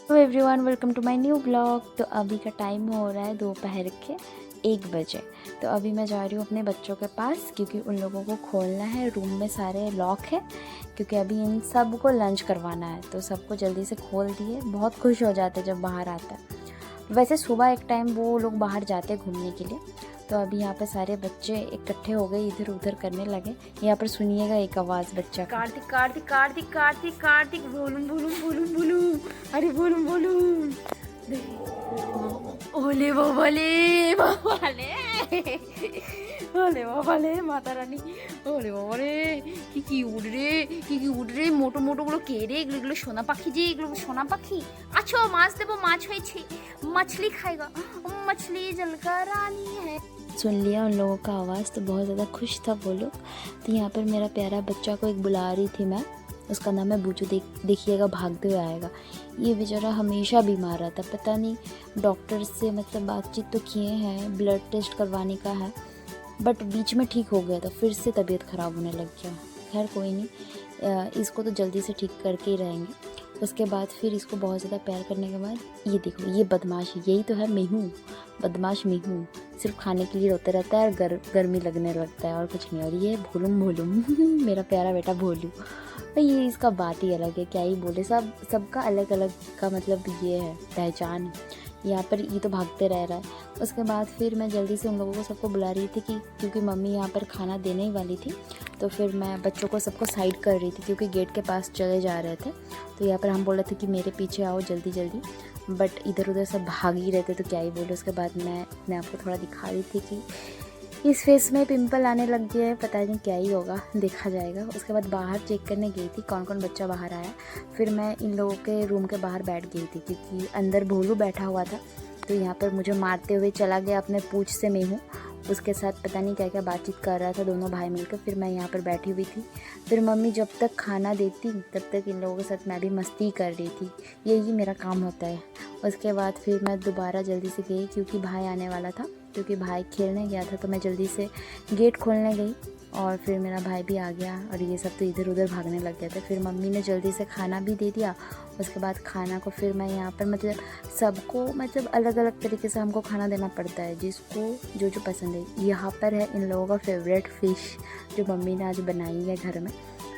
Hello everyone, welcome to my new blog. तो अभी का टाइम हो रहा है दोपहर के 1 बजे। तो अभी मैं जा रही हूँ अपने बच्चों के पास क्योंकि उन लोगों को खोलना है। रूम में सारे लॉक है क्योंकि अभी इन सब को लंच करवाना है, तो सबको जल्दी से खोल दिए। बहुत खुश हो जाते जब बाहर आता है। वैसे सुबह एक टाइम वो लोग बाहर जाते हैं घूमने के लिए। तो अभी यहाँ पे सारे बच्चे इकट्ठे हो गए, इधर उधर करने लगे। यहाँ पर सुनिएगा एक आवाज़ बच्चा का। कार्तिक कार्तिक कार्तिक कार्तिक कार्तिक बोलूं बोलूं बोलूं बोलूं, अरे बोलूं बोलूं। ओले बाबाले बाबाले, ओले बाबाले माता रानी, ওরে বাবারে কি কিউট রে, কি কিউট রে। মোটো মোটো গুলো কে রে? এগুলো সোনা পাখি, যে এগুলো সোনা পাখি। আচ্ছা মাছ দেবো, মাছ হয়েছে, मछली खाएगा, मछली जलकर रानी है। सुन लिया उन लोगों का आवाज़, तो बहुत ज़्यादा खुश था वो लोग। तो यहाँ पर मेरा प्यारा बच्चा को एक बुला रही थी मैं, उसका नाम है बूचू। देखिएगा भागते हुए आएगा। ये बेचारा हमेशा बीमार रहता, पता नहीं डॉक्टर से मतलब बातचीत तो किए हैं, ब्लड टेस्ट करवाने का है, बट बीच में ठीक हो गया था, फिर से तबीयत ख़राब होने लग गया। खैर कोई नहीं, इसको तो जल्दी से ठीक करके ही रहेंगे। उसके बाद फिर इसको बहुत ज़्यादा प्यार करने के बाद ये देखो, ये बदमाश, यही तो है मैं हूँ, बदमाश मैं हूँ। सिर्फ खाने के लिए रोते रहता है और गर्मी लगने लगता है और कुछ नहीं। और ये भोलूम भोलूम मेरा प्यारा बेटा भोलू। ये इसका बात ही अलग है, क्या ही बोले। सबका अलग अलग का मतलब ये है, पहचान है। यहाँ पर ये तो भागते रह रहा है। उसके बाद फिर मैं जल्दी से उन लोगों को सबको बुला रही थी क्योंकि मम्मी यहाँ पर खाना देने ही वाली थी। तो फिर मैं बच्चों को सबको साइड कर रही थी क्योंकि गेट के पास चले जा रहे थे। तो यहाँ पर हम बोल रहे थे कि मेरे पीछे आओ जल्दी जल्दी, बट इधर उधर सब भाग ही रहते, तो क्या ही बोले। उसके बाद मैं अपने आपको थोड़ा दिखा रही थी कि इस फेस में पिंपल आने लग गया है, पता नहीं क्या ही होगा, देखा जाएगा। उसके बाद बाहर चेक करने गई थी कौन कौन बच्चा बाहर आया। फिर मैं इन लोगों के रूम के बाहर बैठ गई थी क्योंकि अंदर भोलू बैठा हुआ था। तो यहाँ पर मुझे मारते हुए चला गया अपने पूंछ से मैं हूँ, उसके साथ पता नहीं क्या क्या बातचीत कर रहा था, दोनों भाई मिलकर। फिर मैं यहाँ पर बैठी हुई थी। फिर मम्मी जब तक खाना देती तब तक इन लोगों के साथ मैं भी मस्ती कर रही थी। यही मेरा काम होता है। उसके बाद फिर मैं दोबारा जल्दी से गई क्योंकि भाई आने वाला था, क्योंकि भाई खेलने गया था। तो मैं जल्दी से गेट खोलने गई और फिर मेरा भाई भी आ गया और ये सब तो इधर उधर भागने लग गया था। फिर मम्मी ने जल्दी से खाना भी दे दिया। उसके बाद खाना को फिर मैं यहाँ पर मतलब सबको मतलब अलग अलग तरीके से हमको खाना देना पड़ता है, जिसको जो जो पसंद है। यहाँ पर है इन लोगों का फेवरेट फ़िश जो मम्मी ने आज बनाई है घर में।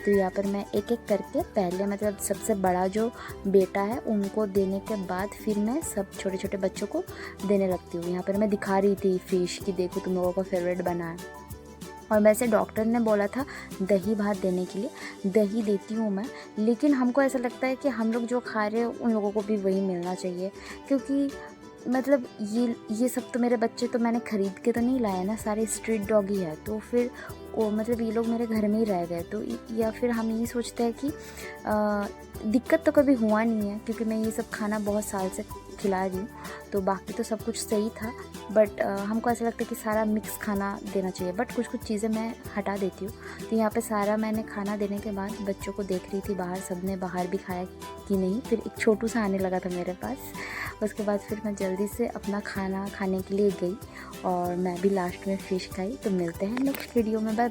तो यहाँ पर मैं एक एक करके पहले मतलब सबसे बड़ा जो बेटा है उनको देने के बाद फिर मैं सब छोटे छोटे बच्चों को देने लगती हूँ। यहाँ पर मैं दिखा रही थी फ़िश कि देखो तुम लोगों का फेवरेट बना है। और वैसे डॉक्टर ने बोला था दही भात देने के लिए, दही देती हूँ मैं, लेकिन हमको ऐसा लगता है कि हम लोग जो खा रहे हैं उन लोगों को भी वही मिलना चाहिए। क्योंकि मतलब ये सब तो मेरे बच्चे तो मैंने ख़रीद के तो नहीं लाए ना, सारे स्ट्रीट डॉग ही है। तो फिर वो मतलब ये लोग मेरे घर में ही रह गए। तो या फिर हम यही सोचते हैं कि दिक्कत तो कभी हुआ नहीं है क्योंकि मैं ये सब खाना बहुत साल से खिला रही हूँ, तो बाकी तो सब कुछ सही था। बट हमको ऐसा लगता है कि सारा मिक्स खाना देना चाहिए, बट कुछ कुछ चीज़ें मैं हटा देती हूँ। तो यहाँ पे सारा मैंने खाना देने के बाद बच्चों को देख रही थी बाहर, सबने बाहर भी खाया कि नहीं। फिर एक छोटू सा आने लगा था मेरे पास। उसके बाद फिर मैं जल्दी से अपना खाना खाने के लिए गई और मैं भी लास्ट में फ़िश खाई। तो मिलते हैं नेक्स्ट वीडियो में, बाय।